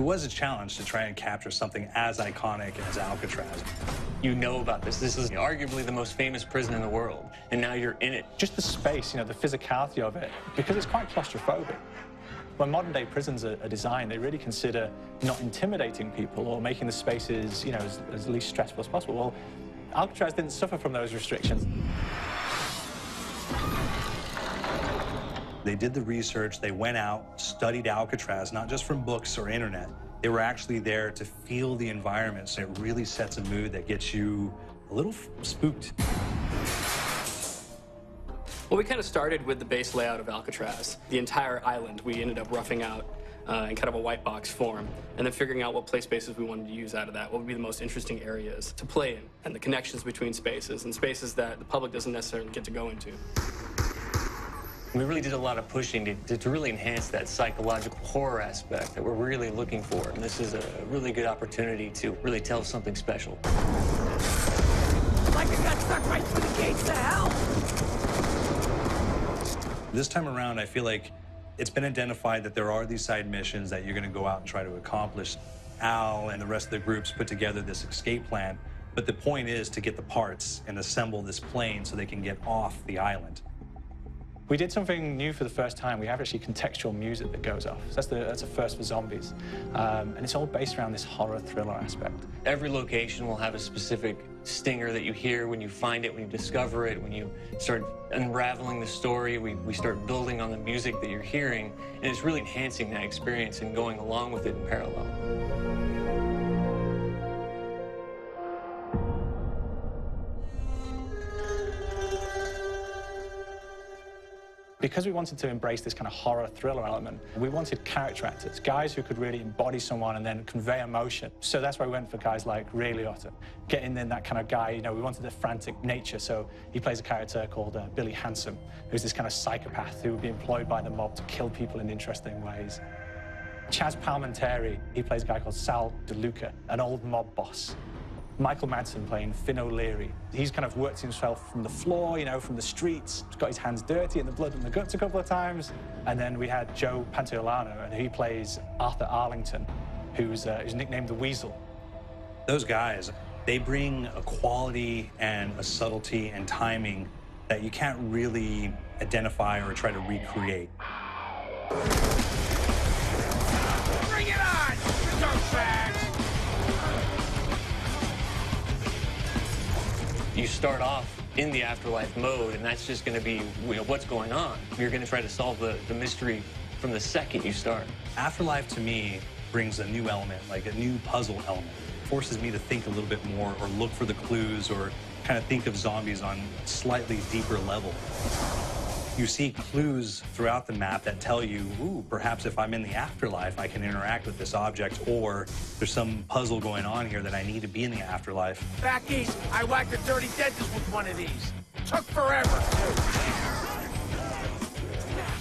It was a challenge to try and capture something as iconic as Alcatraz. You know about this. This is arguably the most famous prison in the world, and now you're in it. Just the space, the physicality of it, because it's quite claustrophobic. When modern-day prisons are designed, they really consider not intimidating people or making the spaces, as least stressful as possible. Well, Alcatraz didn't suffer from those restrictions. They did the research, they went out, studied Alcatraz, not just from books or internet. They were actually there to feel the environment, so it really sets a mood that gets you a little spooked. Well, we kind of started with the base layout of Alcatraz. The entire island we ended up roughing out in kind of a white box form, and then figuring out what play spaces we wanted to use out of that, what would be the most interesting areas to play in, and the connections between spaces, and spaces that the public doesn't necessarily get to go into. We really did a lot of pushing to really enhance that psychological horror aspect that we're really looking for. And this is a really good opportunity to really tell something special. Like I got stuck right through the gates to hell! This time around, I feel like it's been identified that there are these side missions that you're going to go out and try to accomplish. Al and the rest of the groups put together this escape plan, but the point is to get the parts and assemble this plane so they can get off the island. We did something new for the first time. We have actually contextual music that goes off. So that's a first for zombies. And it's all based around this horror thriller aspect. Every location will have a specific stinger that you hear when you find it, when you discover it, when you start unraveling the story. We start building on the music that you're hearing, and it's really enhancing that experience and going along with it in parallel. Because we wanted to embrace this kind of horror thriller element, we wanted character actors, guys who could really embody someone and then convey emotion. So that's why we went for guys like Ray Liotta, getting in that kind of guy, we wanted the frantic nature. So he plays a character called Billy Handsome, who's this kind of psychopath who would be employed by the mob to kill people in interesting ways. Chaz Palminteri, he plays a guy called Sal DeLuca, an old mob boss. Michael Madsen playing Finn O'Leary. He's kind of worked himself from the floor, from the streets. He's got his hands dirty in the blood and the guts a couple of times. And then we had Joe Pantoliano, and he plays Arthur Arlington, who's nicknamed the Weasel. Those guys, they bring a quality and a subtlety and timing that you can't really identify or try to recreate. Bring it on, dirtbags! You start off in the afterlife mode, and that's just going to be what's going on. You're going to try to solve the mystery from the second you start. Afterlife, to me, brings a new element, like a new puzzle element. It forces me to think a little bit more or look for the clues or kind of think of zombies on a slightly deeper level. You see clues throughout the map that tell you, ooh, perhaps if I'm in the afterlife, I can interact with this object, or there's some puzzle going on here that I need to be in the afterlife. Back east, I whacked a dirty dentist with one of these. Took forever, too.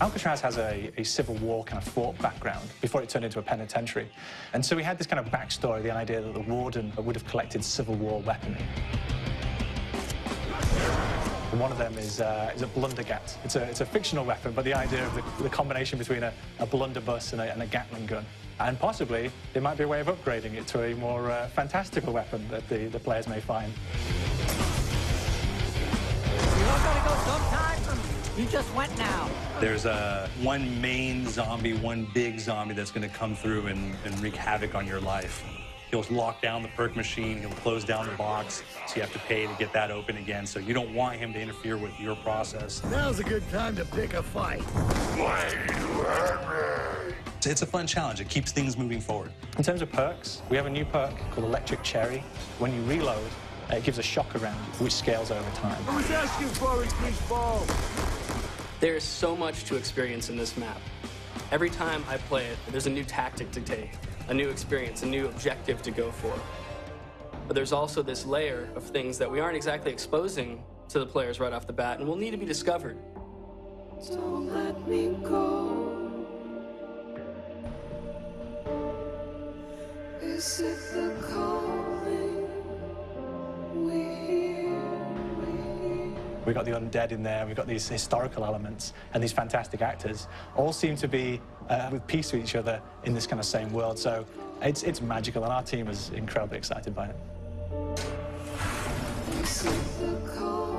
Alcatraz has a Civil War kind of fort background before it turned into a penitentiary. And so we had this kind of backstory, the idea that the warden would have collected Civil War weaponry. And one of them is a blundergat. It's a fictional weapon, but the idea of the combination between a blunderbuss and a Gatling gun. And possibly, there might be a way of upgrading it to a more fantastical weapon that the players may find. You all gotta go sometime? You just went now. There's one main zombie, one big zombie that's going to come through and wreak havoc on your life. He'll lock down the perk machine, he'll close down the box, so you have to pay to get that open again. So you don't want him to interfere with your process. Now's a good time to pick a fight. It's a fun challenge. It keeps things moving forward. In terms of perks, we have a new perk called Electric Cherry. When you reload, it gives a shock around, which scales over time. I was asking for it, please, ball. There is so much to experience in this map. Every time I play it, there's a new tactic to take, a new experience, a new objective to go for. But there's also this layer of things that we aren't exactly exposing to the players right off the bat and will need to be discovered. Don't let me go. Is it the calling we hear? We've got the undead in there, we've got these historical elements, and these fantastic actors all seem to be with peace with each other in this kind of same world. So it's magical, and our team is incredibly excited by it. This is the call.